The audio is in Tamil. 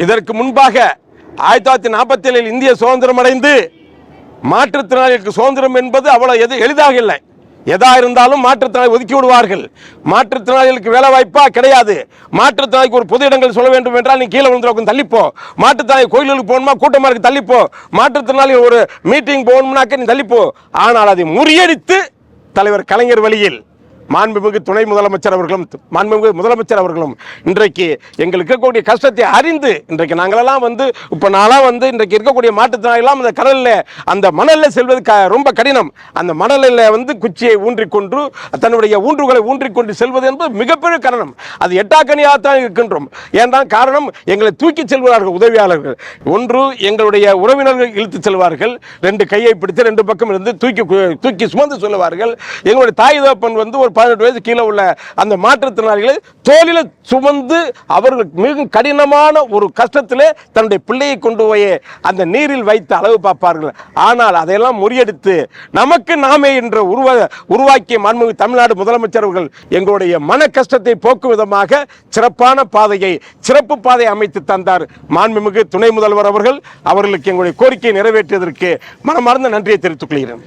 இதற்கு முன்பாக 1947 இந்திய சுதந்திரம் அடைந்து மாற்றுத்திறனாளிகளுக்கு சுதந்திரம் என்பது அவ்வளவு எளிதாக இல்லை. எதா இருந்தாலும் மாற்றுத்திறனாளி ஒதுக்கி விடுவார்கள். மாற்றுத்திறனாளிகளுக்கு வேலை வாய்ப்பா கிடையாது. மாற்றுத்திறனாளிக்கு ஒரு பொது இடங்கள் சொல்ல வேண்டும் என்றால் நீ கீழே விழுந்துருக்கும் தள்ளிப்போ. மாற்றுத்திறனாளி கோயிலுக்கு போகணுமா கூட்டமா இருக்கு தள்ளிப்போ. மாற்றுத்திறனாளி ஒரு மீட்டிங் போகணும்னாக்க நீ தள்ளிப்போ. ஆனால் அதை முறியடித்து தலைவர் கலைஞர் வழியில் மாண்புமிகு துணை முதலமைச்சர் அவர்களும் மாண்புமிகு முதலமைச்சர் அவர்களும் இன்றைக்கு எங்களுக்கு இருக்கக்கூடிய கஷ்டத்தை அறிந்து இன்றைக்கு நாங்களெல்லாம் இப்போ நான்லாம் இன்றைக்கு இருக்கக்கூடிய மாற்றுத்திறனாளிகளாம் அந்த கடலில் அந்த மணலில் செல்வது ரொம்ப கடினம். அந்த மணலில் குச்சியை ஊன்றிக்கொண்டு தன்னுடைய ஊன்றுகளை ஊன்றிக்கொண்டு செல்வது என்பது மிகப்பெரிய கடினம். அது எட்டாக்கணியாகத்தான் இருக்கின்றோம். ஏன்தான் காரணம், எங்களை தூக்கி செல்வார்கள் உதவியாளர்கள். ஒன்று எங்களுடைய உறவினர்கள் இழுத்து செல்வார்கள், 2 கையை பிடித்து 2 பக்கம் இருந்து தூக்கி சுமந்து சொல்லுவார்கள். எங்களுடைய தாய் தகப்பன் ஒரு 18 வயது கீழே உள்ள அந்த மாற்றுத்திறனாளிகளை தோளில் சுமந்து அவர்கள் மிக கடினமான ஒரு கஷ்டத்திலே தன்னுடைய பிள்ளையை கொண்டு போய் அந்த நீரில் வைத்து அளவு பார்ப்பார்கள். ஆனால் அதையெல்லாம் முறியடித்து நமக்கு நாமே என்ற உருவாக்கிய மாண்புமிகு தமிழ்நாடு முதலமைச்சர் அவர்கள் எங்களுடைய மன கஷ்டத்தை போக்கும் விதமாக சிறப்பு பாதை அமைத்து தந்தார் மாண்புமிகு துணை முதல்வர் அவர்கள். அவர்களுக்கு எங்களுடைய கோரிக்கையை நிறைவேற்றியதற்கு மனமார்ந்த நன்றியை தெரிவித்துக் கொள்கிறேன்.